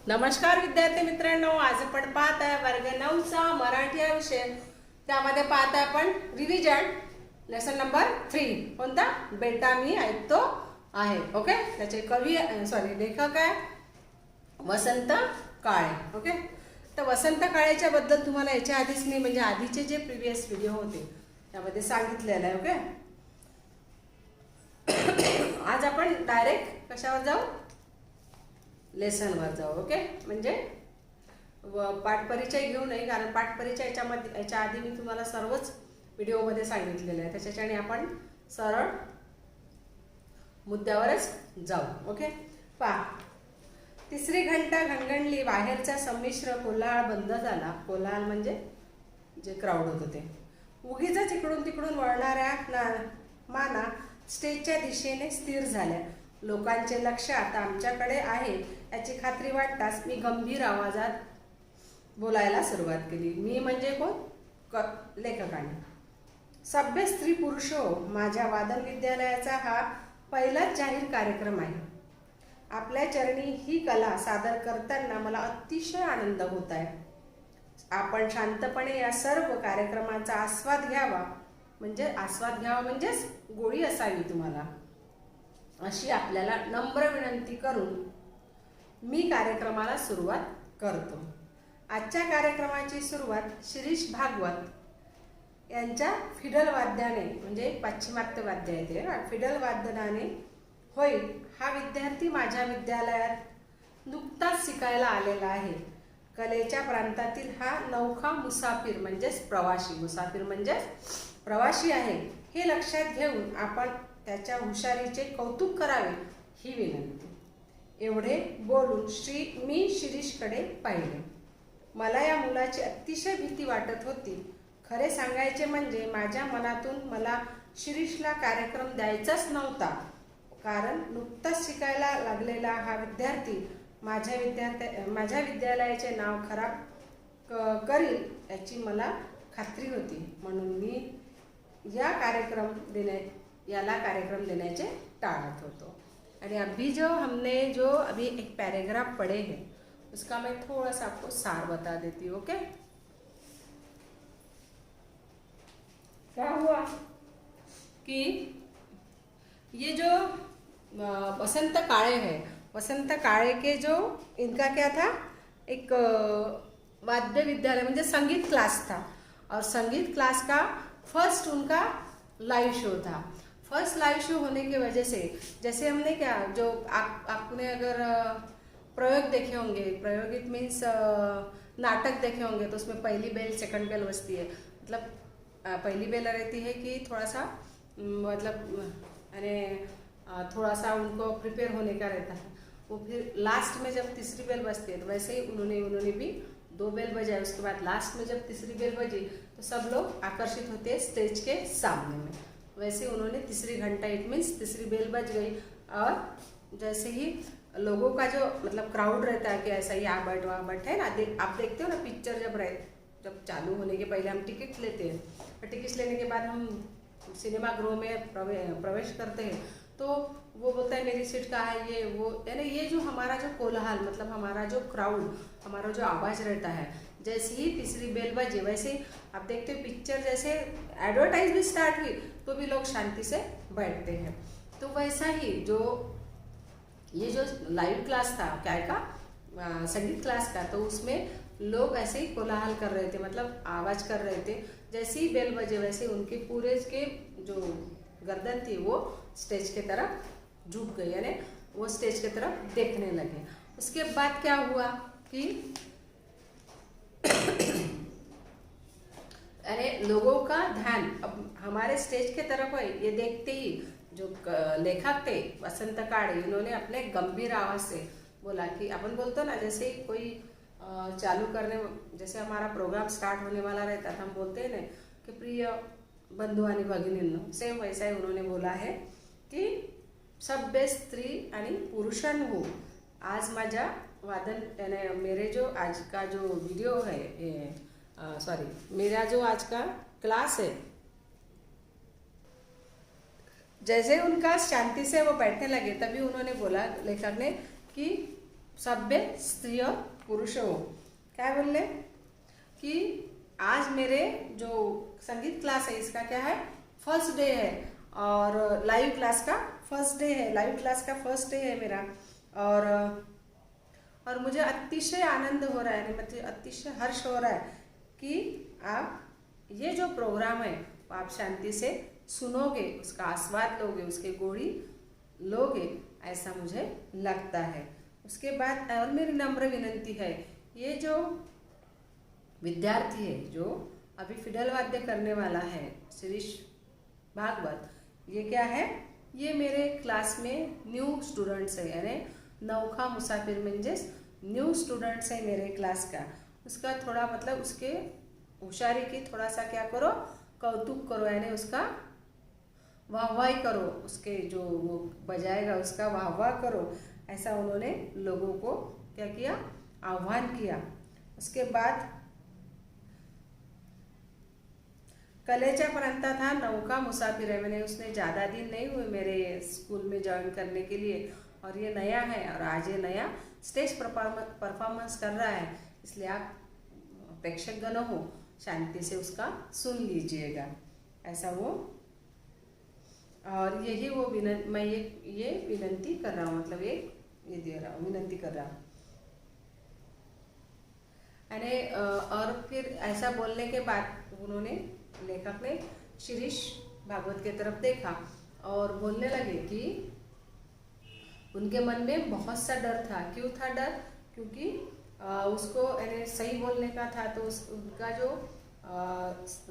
नमस्कार विद्यार्थी मित्रांनो, आज आपण पाहत आहे वर्ग 9चा मराठी हा विषय. त्यामध्ये पाहत आहे आपण रिव्हिजन लेसन नंबर 3. कोणता? बेटा मी ऐकतो आहे. ओके. त्याचे कवी लेखक आहे वसंत काळे. ओके. तर वसंत काळेच्या बद्दल तुम्हाला याच्या आधीच मी म्हणजे आधीचे जे प्रिव्हियस व्हिडिओ होते त्यामध्ये सांगितलेलं आहे. ओके. आज आपण डायरेक्ट कशावर जाऊ? लेसनवर जाऊ. ओके. म्हणजे पाठपरिचय घेऊ नये, कारण पाठपरिचय याच्या आधी मी तुम्हाला सर्वच व्हिडिओमध्ये सांगितलेलं आहे. त्याच्याने आपण सरळ मुद्द्यावरच जाऊ. ओके. पहा, तिसरी घंटा घणघणली, बाहेरचा संमिश्र कोलाहल बंद झाला. कोलाहल म्हणजे जे क्राऊड होतं ते. उगीच इकडून तिकडून वळणाऱ्या माना स्टेजच्या दिशेने स्थिर झाल्या. लोकांचे लक्ष आता आमच्याकडे आहे याची खात्री वाटताच मी गंभीर आवाजात बोलायला सुरुवात केली. मी म्हणजे कोण? लेखकाने. सभ्य स्त्री पुरुष हो, माझ्या वादन विद्यालयाचा हा पहिलाच जाहीर कार्यक्रम आहे. आपल्या चरणी ही कला सादर करताना मला अतिशय आनंद होत आहे. आपण शांतपणे या सर्व कार्यक्रमाचा आस्वाद घ्यावा. म्हणजेच गोळी असावी तुम्हाला, अशी आपल्याला नम्र विनंती करून मी कार्यक्रमाला सुरुवात करतो. आजच्या कार्यक्रमाची सुरुवात शिरीष भागवत यांच्या फिडल वाद्याने, म्हणजे पाश्चिमात्य वाद्य आहे ते, फिडल वादनाने होईल. हा विद्यार्थी माझ्या विद्यालयात नुकताच शिकायला आलेला आहे. कलेच्या प्रांतातील हा नौखा मुसाफिर म्हणजेच प्रवासी आहे. हे लक्षात घेऊन आपण त्याच्या हुशारीचे कौतुक करावे ही विनंती. एवढे बोलून मी शिरीषकडे पाहिले. मला या मुलाची अतिशय भीती वाटत होती. खरे सांगायचे म्हणजे माझ्या मनातून मला शिरीषला कार्यक्रम द्यायचाच नव्हता, कारण नुकताच शिकायला लागलेला हा विद्यार्थी माझ्या विद्यालयाचे नाव खराब करील याची मला खात्री होती. म्हणून मी याला कार्यक्रम देण्याचे टाळत होतो. और अभी एक पैराग्राफ पढ़े हैं, उसका मैं थोड़ा सा आपको सार बता देती हूँ. ओके. क्या हुआ कि ये जो वसंत काळे है, वसंत काळे के जो इनका क्या था, एक वाद्य विद्यालय म्हणजे संगीत क्लास था, और संगीत क्लास का फर्स्ट उनका लाइव शो था. फर्स्ट लाइव शो होने की वजह से, जैसे हमने क्या जो आपने अगर प्रयोग देखे होंगे, प्रयोग इट मीन्स नाटक देखे होंगे, तो उसमें पहली बेल सेकंड बेल बजती है. मतलब पहली बेल रहती है कि थोड़ा सा थोड़ा सा उनको प्रिपेयर होने का रहता है. वो फिर लास्ट में जब तीसरी बेल बजती है, तो वैसे ही उन्होंने भी 2 बेल बजाए. उसके बाद लास्ट में जब तीसरी बेल बजी तो सब लोग आकर्षित होते हैं स्टेज के सामने में. वैसे उन्होंने तीसरी घंटा इट मीन्स तीसरी बेल बज गई, और जैसे ही लोगों का जो क्राउड रहता है कि ऐसा ही आ बैठ वहाँ बैठ है ना, आप देखते हो ना पिक्चर जब चालू होने के पहले हम टिकट लेते हैं, और टिकट लेने के बाद हम सिनेमा गृह में प्रवेश करते हैं, तो वो बोलता है मेरी सीट कहाँ है, ये वो, यानी ये जो हमारा जो कोलाहल हमारा जो क्राउड, हमारा जो आवाज़ रहता है, जैसे ही तीसरी बेल बजे वैसे आप देखते हो पिक्चर जैसे एडवर्टाइज भी स्टार्ट हुई तो भी लोग शांति से बैठते हैं. तो वैसा ही ये जो लाइव क्लास था क्या का संगीत क्लास का, तो उसमें लोग ऐसे ही कोलाहल कर रहे थे, आवाज़ कर रहे थे. जैसे ही बेल बजे वैसे उनके पूरे के जो गर्दन थी वो स्टेज के तरफ झुक गई, यानी वो स्टेज के तरफ देखने लगे. उसके बाद क्या हुआ कि अरे लोगों का ध्यान अब हमारे स्टेज के तरफ है. ये देखते ही जो लेखक थे वसंत काळे, इन्होंने अपने गंभीर आवाज से बोला कि अपन बोलते ना, जैसे कोई चालू करने, जैसे हमारा प्रोग्राम स्टार्ट होने वाला रहता था, हम बोलते हैं ना कि प्रिय बंधू आणि भगिनींनो, सेम वैसा ही उन्होंने बोला है कि सभ्य स्त्री आणि पुरुषांनो, आज माझ्या वादन यानी मेरे जो आज का जो वीडियो है, मेरा जो आज का क्लास है, जैसे उनका शांति से वो बैठने लगे तभी उन्होंने बोला लेखक ने कि सभ्य स्त्री और पुरुष हो। क्या बोल रहे कि आज मेरे जो संगीत क्लास है इसका क्या है, फर्स्ट डे है, और लाइव क्लास का फर्स्ट डे है, लाइव क्लास का फर्स्ट डे है मेरा। और मुझे अतिशय आनंद हो रहा है, मतलब अतिशय हर्ष हो रहा है कि आप ये जो प्रोग्राम है आप शांति से सुनोगे, उसका आस्वाद लोगे, उसके गोड़ी लोगे, ऐसा मुझे लगता है। उसके बाद और मेरी नम्र विनंती है, ये जो विद्यार्थी है जो अभी फिडल वाद्य करने वाला है, शिरीष भागवत, ये क्या है, ये मेरे क्लास में न्यू स्टूडेंट्स है, यानी नौखा मुसाफिर म्हणजेच न्यू स्टूडेंट्स है मेरे क्लास का। उसका थोड़ा मतलब उसके होशियारी की थोड़ा सा क्या करो, कौतुक करो, यानी उसका वाहवाही करो, उसके जो वो बजाएगा उसका वाहवाह करो, ऐसा उन्होंने लोगों को क्या किया, आह्वान किया। उसके बाद कलेजा पर्यंत था नौका मुसाफिर है, मैंने उसने ज़्यादा दिन नहीं हुए मेरे स्कूल में ज्वाइन करने के लिए, और ये नया है और आज ये नया स्टेज परफॉर्मेंस कर रहा है, इसलिए आप प्रेक्षक गण हो शांति से उसका सुन लीजिएगा, ऐसा वो। और यही वो मैं ये विनंती कर रहा हूँ, मतलब ये दे रहा हूँ, विनंती कर रहा हूँ। यानी और फिर ऐसा बोलने के बाद उन्होंने, लेखक ने शिरीष भागवत की तरफ देखा और बोलने लगे कि उनके मन में बहुत सा डर था। क्यों था डर? क्योंकि उसको यानी सही बोलने का था, तो उनका जो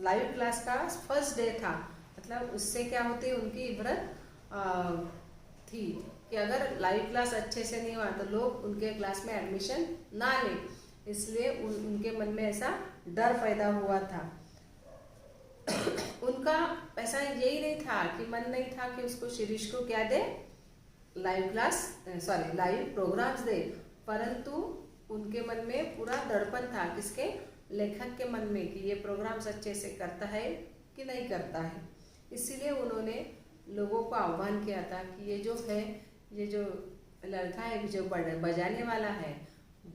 लाइव क्लास का फर्स्ट डे था, मतलब उससे क्या होती, उनकी इबरत थी कि अगर लाइव क्लास अच्छे से नहीं हुआ तो लोग उनके क्लास में एडमिशन ना लें, इसलिए उनके मन में ऐसा डर पैदा हुआ था। उनका ऐसा यही नहीं था कि मन नहीं था कि उसको शिरीष को क्या दे, लाइव क्लास लाइव प्रोग्राम्स दे, परंतु उनके मन में पूरा दड़पण था, किसके, लेखक के मन में, कि ये प्रोग्राम्स अच्छे से करता है कि नहीं करता है। इसीलिए उन्होंने लोगों को आह्वान किया था कि ये जो है, ये जो लड़का है जो बजाने वाला है,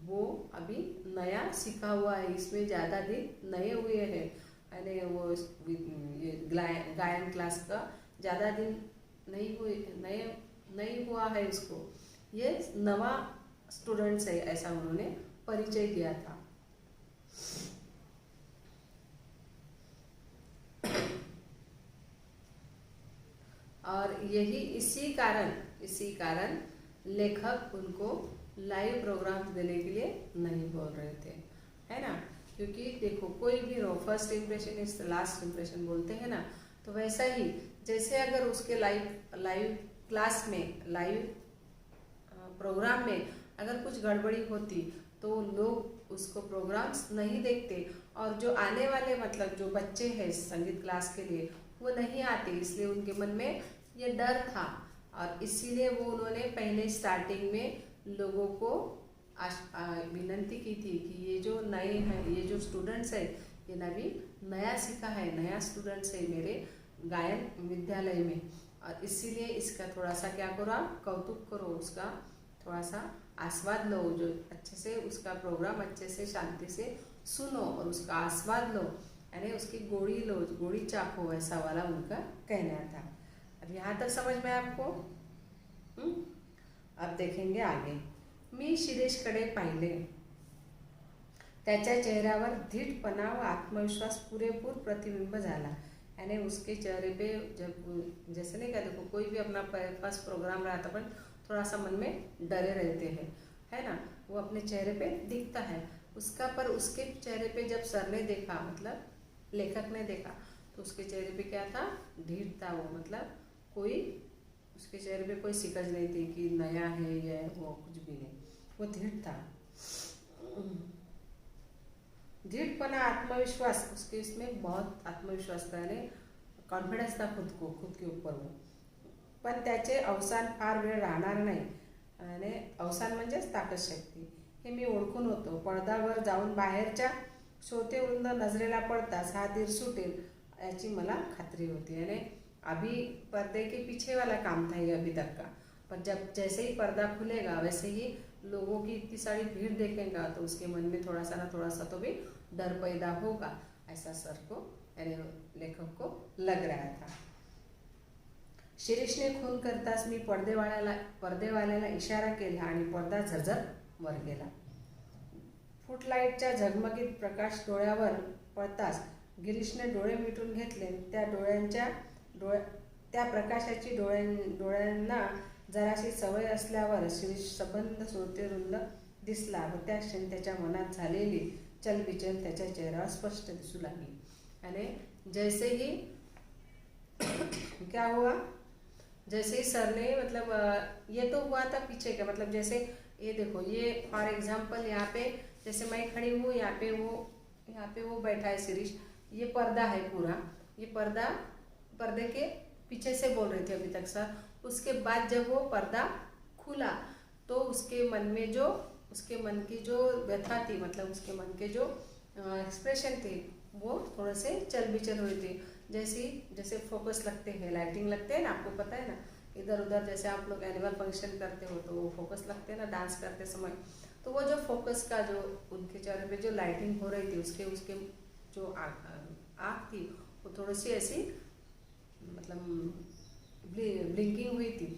वो अभी नया सीखा हुआ है, इसमें ज़्यादा दिन नए हुए हैं, यानी वो ये गायन क्लास का ज़्यादा दिन नहीं हुआ है इसको, ये नवा स्टूडेंट्स है, ऐसा उन्होंने परिचय दिया था। और इसी कारण लेखक उनको लाइव प्रोग्राम देने के लिए नहीं बोल रहे थे, है ना। क्योंकि देखो, कोई भी रो, first impression is the last impression बोलते हैं ना, तो वैसा ही जैसे अगर उसके लाइव क्लास में, लाइव प्रोग्राम में अगर कुछ गड़बड़ी होती तो लोग उसको प्रोग्राम्स नहीं देखते, और जो आने वाले मतलब जो बच्चे हैं संगीत क्लास के लिए वो नहीं आते, इसलिए उनके मन में ये डर था। और इसीलिए वो उन्होंने पहले स्टार्टिंग में लोगों को विनंती की थी कि ये जो नए हैं, ये जो स्टूडेंट्स है, ये नया सीखा है, नया स्टूडेंट्स है मेरे गायन विद्यालय में, और इसीलिए इसका थोड़ा सा क्या करो, आप कौतुक करो, उसका थोड़ा सा आस्वाद लो, जो अच्छे से उसका प्रोग्राम अच्छे से शांति से सुनो और उसका आस्वाद लो, यानी उसकी गोड़ी लो, गोड़ी चाखो, ऐसा वाला उनका कहना था। अब यहाँ तक समझ में आपको? अब देखेंगे आगे। मी शिरीषकडे पाहिले, त्याच्या चेहऱ्यावर धीटपणा व आत्मविश्वास पुरेपूर प्रतिबिंब झाला। यानी उसके चेहरे पे जब जैसे नहीं कहते, देखो कोई भी अपना फर्स्ट प्रोग्राम रहा था पर थोड़ा सा मन में डरे रहते हैं, है ना, वो अपने चेहरे पे दिखता है उसका। पर उसके चेहरे पे जब सर ने देखा, मतलब लेखक ने देखा, तो उसके चेहरे पे क्या था, ढीठ था वो, मतलब कोई उसके चेहरे पे कोई सिकज नहीं थी कि नया है या वो कुछ भी नहीं, वो ढीठ था। ढीठपना, आत्मविश्वास, उसके इसमें बहुत आत्मविश्वास था, यानी कॉन्फिडन्स था खुद के ऊपर वो। पण त्याचे अवसान फार वेळ राहणार नाही, आणि अवसान म्हणजेच ताकदशक्ती, हे मी ओळखून होतो। पडद्यावर जाऊन बाहेरच्या श्रोतेवृंद नजरेला पडताच हा धीर सुटेल याची मला खात्री होती। यानी अभी पर्दे के पीछे वाला काम था ये अभी तक का, पर जब जैसे ही पर्दा खुलेगा वैसे ही लोगों की इतनी सारी भीड़ देखेगा तो उसके मन में थोड़ा सा ना थोड़ा सा तो भी डर पैदा होगा, ऐसा सर को यानी लेखक को लग रहा था. शिरीषने खून करताच मी पडदेवाल्याला इशारा केला आणि पडदा झरझर वर गेला. फुटलाईटच्या झगमगीत प्रकाश डोळ्यावर पडताच गिरीशने डोळे मिटून घेतले. त्या प्रकाशाची डोळ्यांना जराशी सवय असल्यावर शिरीष संबंध श्रोतेरुंद दिसला व त्या क्षणी त्याच्या मनात झालेली चलबिचल त्याच्या चेहऱ्यावर स्पष्ट दिसू लागली. आणि जैसे ही क्या हुआ, जैसे ही सर ने मतलब ये तो हुआ था पीछे का, मतलब जैसे ये देखो, ये फॉर एग्जाम्पल यहाँ पे जैसे मैं खड़ी हूँ, यहाँ पे वो बैठा है शिरीष, ये पर्दा है पूरा, ये पर्दे के पीछे से बोल रही थी अभी तक सर. उसके बाद जब वो पर्दा खुला तो उसके मन की जो व्यथा थी, मतलब उसके मन के जो एक्सप्रेशन थे वो थोड़े से चलबिचल हुई थी. जैसे फोकस लगते हैं, लाइटिंग लगते हैं ना, आपको पता है ना, इधर उधर जैसे आप लोग एनुअल फंक्शन करते हो तो वो फोकस लगते हैं ना डांस करते समय, तो वो जो फोकस का जो उनके चेहरे पे जो लाइटिंग हो रही थी उसके जो आँख थी वो थोड़ी सी ऐसी मतलब ब्लिंकिंग हुई थी.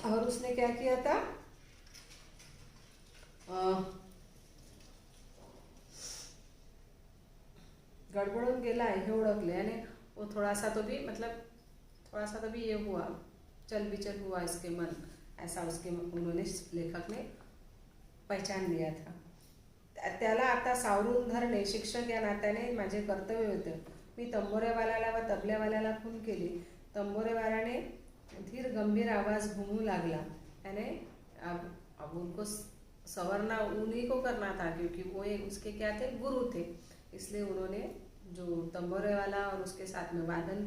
और उसने क्या किया था, गडबडून गेला हे ओळखले आणि वो थोड़ा सा तो भी ये हुआ, चलबिचल हुआ इसके मन, ऐसा उन्होंने लेखक ने पहचान लिया था. त्याला आता सावरून धरणे शिक्षक या नात्याने माझे कर्तव्य होते. मी तंबोरेवाल्याला व तबलेवाल्याला खून केली. तंबोरेवाल्याने धीर गंभीर आवाज घूमू लागला. यानी अब उनको संवरना उन्हीं को करना था, क्योंकि वो एक उसके क्या थे, गुरु थे. इसलिए उन्होंने जो तंबोरे वाला और उसके साथ में वादन,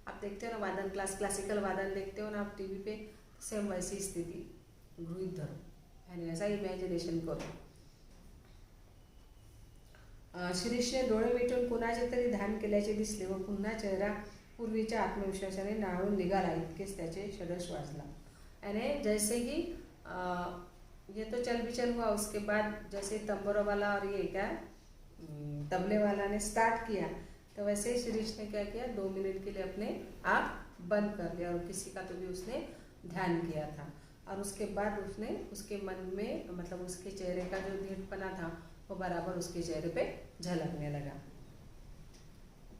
आप देखते हो ना वादन क्लासिकल वादन देखते हो ना आप टीवी पे, सेम वैसी स्थिति गृहीत धरो, यानी ऐसा इमॅजिनेशन करो. शिरीषने डोळे मिटून कुणाचे तरी ध्यान केल्याचे दिसले व पुन्हा चेहरा पूर्वीच्या आत्मविश्वासाने नाळून निघाला. इतकेच त्याचे षडश वाजला. यानी जैसे ही ये तो चलबिचल हुआ, उसके बाद जैसे तंबोरा वाला और ये क्या तबले वाला ने स्टार्ट किया, तो वैसे ही शिरीष ने क्या किया, 2 मिनट के लिए अपने आप बंद कर लिया और किसी का तो भी उसने ध्यान किया था. और उसके बाद उसने उसके मन में, मतलब उसके चेहरे का जो दृढ़पना था वो बराबर उसके चेहरे पे झलकने लगा.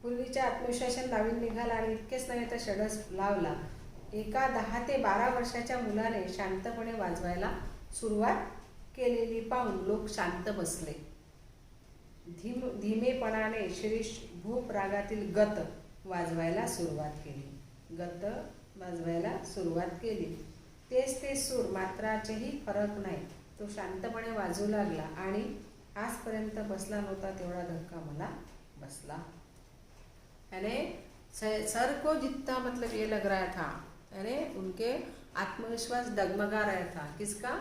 पूर्वीच्या आत्मविश्वासाने नावीन निघाला आणि इतकेच नव्हे तर षडस लावला. एका 10 ते 12 वर्षाच्या मुलाने शांतपणे वाजवायला सुरुवात केलेली पाहून लोक शांत बसले. धीमेपणाने शिरीष भूप रागातील गत वाजवायला सुरुवात केली. तेच ते सूर, मात्राचेही फरक नाही. तो शांतपणे वाजू लागला आणि आजपर्यंत बसला नव्हता तेवढा धक्का मला बसला. यानी सर को जितना मतलब ये लग रहा था, यानी उनके आत्मविश्वास डगमगा रहा था. किसका,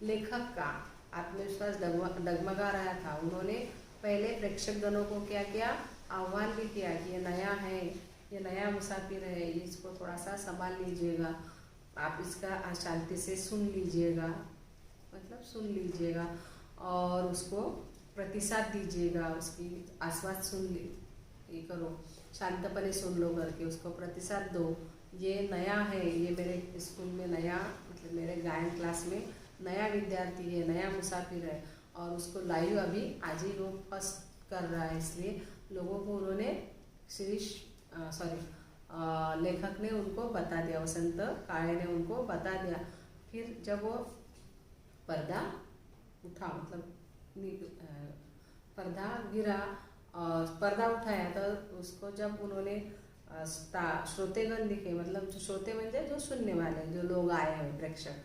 लेखक का आत्मविश्वास डगमगा रहा था. उन्होंने पहले प्रेक्षक गणों को क्या किया, आह्वान भी किया कि ये नया है, ये नया मुसाफिर है, इसको थोड़ा सा संभाल लीजिएगा, आप इसका शांति से सुन लीजिएगा, मतलब सुन लीजिएगा और उसको प्रतिसाद दीजिएगा, उसकी आस्वाद ये करो, शांतपने सुन लो करके उसको प्रतिसाद दो. ये नया है, ये मेरे स्कूल में नया, मतलब मेरे गायन क्लास में नया विद्यार्थी है, नया मुसाफिर है और उसको लाइव अभी आज ही वो फर्स्ट कर रहा है. इसलिए लोगों को उन्होंने लेखक ने उनको बता दिया, वसंत काळे ने उनको बता दिया. फिर जब वो पर्दा उठा, मतलब पर्दा गिरा और पर्दा उठाया तो उसको जब उन्होंने श्रोतेगण दिखे, मतलब जो श्रोते म्हणजे जो सुनने वाले, जो लोग आए हैं प्रेक्षक,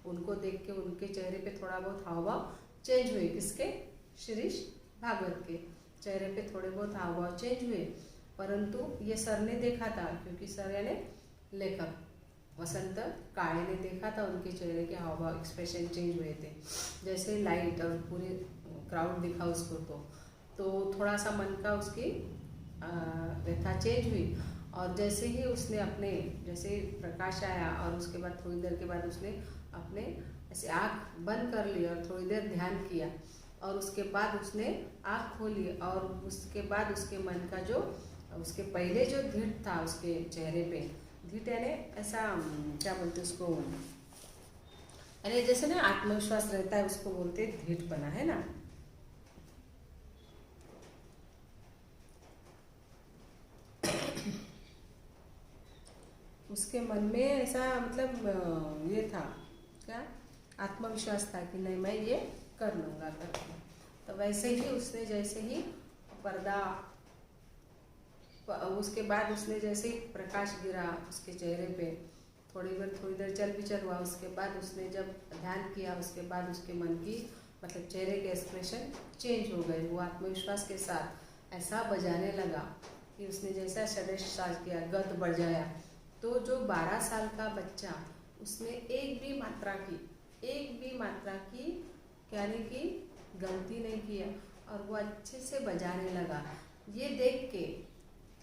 उनको देख के उनके चेहरे पे थोड़ा बहुत हावभाव चेंज हुए. किसके, शिरीष भागवत के चेहरे पे थोड़े बहुत हावभाव चेंज हुए. परंतु ये सर ने देखा था, क्योंकि सर यानी लेखक वसंत काळे ने देखा था उनके चेहरे के हावभाव एक्सप्रेशन चेंज हुए थे. जैसे लाइट और पूरे क्राउड दिखा उसको तो थोड़ा सा मन का उसकी व्यथा चेंज हुई. और जैसे ही उसने अपने, जैसे प्रकाश आया और उसके बाद थोड़ी देर के बाद उसने अपने ऐसे आँख बंद कर ली और थोड़ी देर ध्यान किया, और उसके बाद उसने आँख खोली, और उसके बाद उसके मन का जो उसके पहले जो धीट था उसके चेहरे पे, धीट यानी ऐसा क्या बोलते उसको, यानी जैसे ना आत्मविश्वास रहता है उसको बोलते धीटपना, है ना। उसके मन में ऐसा मतलब ये था क्या, आत्मविश्वास था कि नहीं मैं ये कर लूँगा करके। तो वैसे ही उसने जैसे ही पर्दा, उसके बाद उसने जैसे ही प्रकाश गिरा उसके चेहरे पे, थोड़ी देर चल विचल हुआ, उसके बाद उसने जब ध्यान किया, उसके बाद उसके मन की मतलब चेहरे के एक्सप्रेशन चेंज हो गए। वो आत्मविश्वास के साथ ऐसा बजाने लगा कि उसने जैसा षड्ज साज किया, गत बजाया, तो जो 12 साल का बच्चा, उसने एक भी मात्रा की यानी कि गलती नहीं किया, और वो अच्छे से बजाने लगा। ये देख के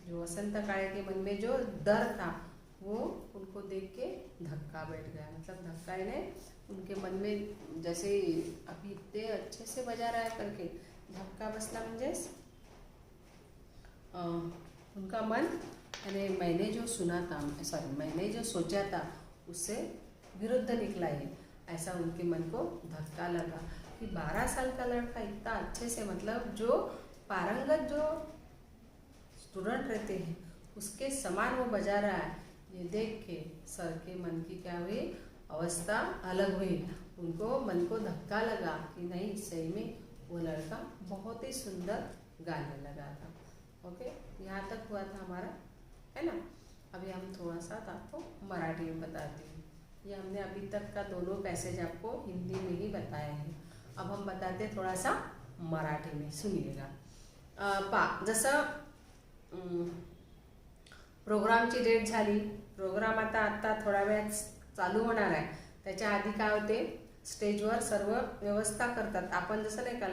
जो वसंत काळे के मन में जो डर था वो उनको देख के धक्का बैठ गया। मतलब धक्का इन्हें उनके मन में जैसे अभी इतने अच्छे से बजा रहा है करके धक्का बसला, म्हणजे उनका मन यानी मैंने जो सोचा था उससे विरुद्ध निकला है, ऐसा उनके मन को धक्का लगा कि 12 साल का लड़का इतना अच्छे से, मतलब जो पारंगत जो स्टूडेंट रहते हैं उसके समान वो बजा रहा है। ये देख के सर के मन की क्या हुई, अवस्था अलग हुई। उनको मन को धक्का लगा कि नहीं, सही में वो लड़का बहुत ही सुंदर गाने लगा था। ओके, यहाँ तक हुआ था हमारा, है ना। अभी हम थोड़ा सा आपको मराठी में बताती हूँ। ये हमने अभी तक का दोनों पैसेज आपको हिंदी में ही बताए हैं, अब हम बताते हैं थोड़ा सा मराठी में, सुनिएगा। जसं प्रोग्रामची डेट झाली, प्रोग्राम आता थोडा वेळ चालू होणार आहे, त्याच्या आधी काय होते, स्टेजवर सर्व व्यवस्था करतात। आपण जसं नाही का,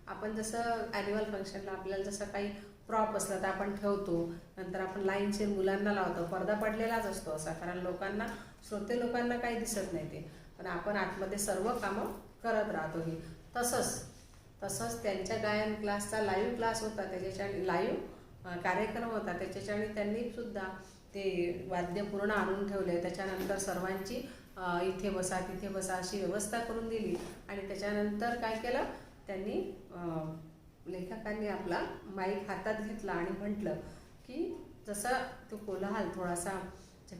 आपण जसं ॲन्युअल फंक्शनला आपल्याला जसं काही प्रॉप असलं तर आपण ठेवतो, नंतर आपण लाईनचे मुलांना लावतो, पडदा पडलेलाच असतो असा, कारण लोकांना श्रोते लोकांना काही दिसत नाही ते, पण आपण आतमध्ये सर्व कामं करत राहतो। ही तसंच त्यांच्या गायन क्लासचा लाईव्ह क्लास होता, त्याच्याच्या लाईव्ह कार्यक्रम होता, त्याच्याने त्यांनी सुद्धा ते वाद्य पूर्ण आणून ठेवले। त्याच्यानंतर सर्वांची इथे बसा तिथे बसा अशी व्यवस्था करून दिली, आणि त्याच्यानंतर काय केलं त्यांनी, लेखकांनी आपला माईक हातात घेतला आणि म्हटलं की जसं तो कोलाहल थोडासा,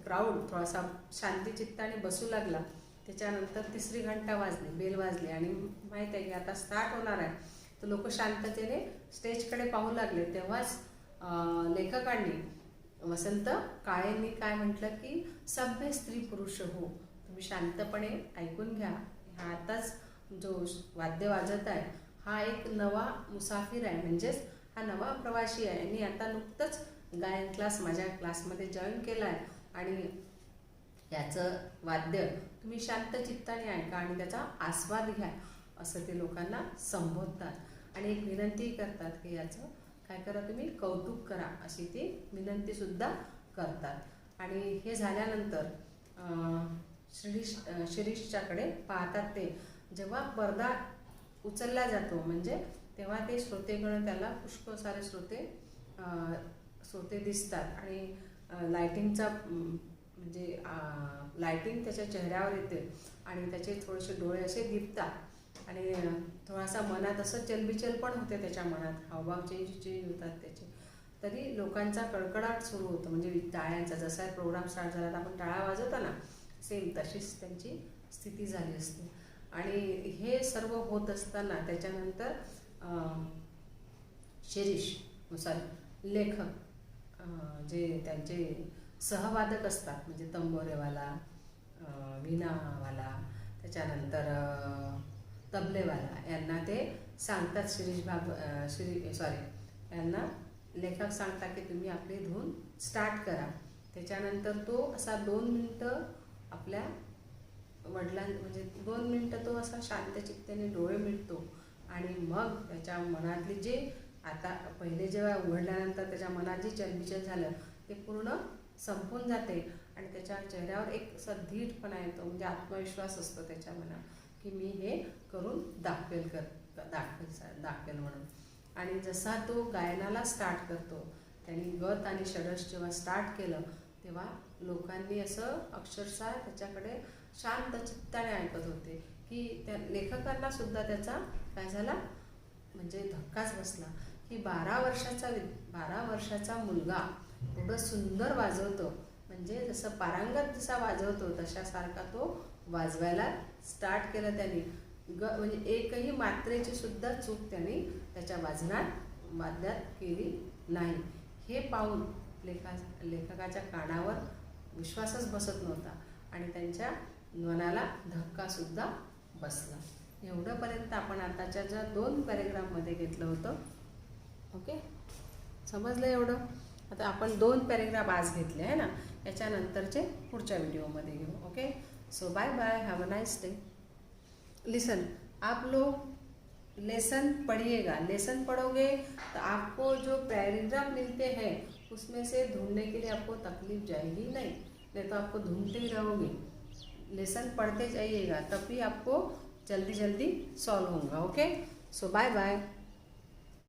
क्राऊड थोडासा शांती चित्ताने बसू लागला, त्याच्यानंतर तिसरी घंटा वाजली, बेल वाजली, आणि माहीत आहे की आता स्टार्ट होणार आहे, तर लोक शांततेने स्टेजकडे पाहू लागले। तेव्हाच लेखकांनी, वसंत काळेंनी काय म्हटलं की सभ्य स्त्री पुरुष हो, तुम्ही शांतपणे ऐकून घ्या, हा आताच जो वाद्य वाजत आहे हा एक नवा मुसाफिर आहे, म्हणजेच हा नवा प्रवासी आहे, आणि आता नुकतंच गायन क्लास माझ्या क्लासमध्ये जॉईन केला आहे, आणि याचं वाद्य तुम्ही शांत चित्ताने ऐका आणि त्याचा आस्वाद घ्या, असं ते लोकांना संबोधतात आणि एक विनंती करतात की याचं काय करा, तुम्ही कौतुक करा, अशी ती विनंतीसुद्धा करतात। आणि हे झाल्यानंतर शिरीषच्याकडे पाहतात ते, जेव्हा पडदा उचलला जातो म्हणजे तेव्हा ते श्रोतेगण, त्याला पुष्कळ सारे श्रोते दिसतात, आणि लायटिंगचा म्हणजे लायटिंग त्याच्या चेहऱ्यावर येते, आणि त्याचे थोडेसे डोळे असे दिपतात, आणि थोडासा मनात असं चलबिचल पण होते, त्याच्या मनात हावभाव चेंज होतात त्याचे। तरी लोकांचा कडकडाट सुरू होतो, म्हणजे टाळ्यांचा, जसा प्रोग्राम स्टार्ट झाला तर आपण टाळ्या वाजवतो ना, सेम तशीच त्यांची स्थिती झाली असते। आणि हे सर्व होत असताना त्याच्यानंतर लेखक जे त्यांचे सहवादक असतात, म्हणजे तंबोरेवाला, वीणावाला, त्याच्यानंतर तबलेवाला, यांना ते सांगतात, यांना लेखक सांगतात की तुम्ही आपली धून स्टार्ट करा। त्याच्यानंतर तो असा 2 मिनिटं आपल्या म्हणजे 2 मिनिटं तो असा शांत चित्ताने डोळे मिटतो, आणि मग त्याच्या मनातली जे आता पहिले जेव्हा उघडल्यानंतर त्याच्या मनात जे चलबिचल झालं ते पूर्ण संपून जाते, आणि त्याच्या चेहऱ्यावर एक असा धीटपणा येतो, म्हणजे आत्मविश्वास असतो त्याच्या मनात की मी हे करून दाखवेल म्हणून. आणि जसा तो गायनाला स्टार्ट करतो, त्यांनी गत आणि षडश जेव्हा स्टार्ट केलं तेव्हा लोकांनी असं अक्षरशः त्याच्याकडे शांत चित्ताने ऐकत होते की त्या लेखकांना सुद्धा त्याचा काय झाला म्हणजे धक्काच बसला की 12 वर्षाचा मुलगा एवढं सुंदर वाजवतो, म्हणजे जसं पारंगत जसा वाजवतो तशासारखा तो वाजवायला स्टार्ट केलं त्यांनी. म्हणजे एकही मात्रेची सुद्धा चूक त्यांनी त्याच्या वाद्यात केली नाही. हे पाहून लेखकाच्या कानावर विश्वासच बसत नव्हता आणि त्यांच्या मनाला धक्कासुद्धा बसला. एवढंपर्यंत आपण आताच्या ज्या 2 पॅरेग्राफमध्ये घेतलं होतं. ओके, समजलं एवढं. आता आपण 2 पॅरेग्राफ आज घेतले आहे ना, याच्यानंतरचे पुढच्या व्हिडिओमध्ये घेऊ. Okay, so bye bye, have a nice day. Listen, आप लोग लेसन पढ़िएगा. लेसन पढ़ोगे तो आपको जो पैराग्राफ मिलते हैं उसमें से ढूंढने के लिए आपको तकलीफ जाएगी नहीं तो आपको ढूंढते ही रहोगे. लेसन पढ़ते जाइएगा, तभी आपको जल्दी सॉल्व होगा. Okay, so bye bye.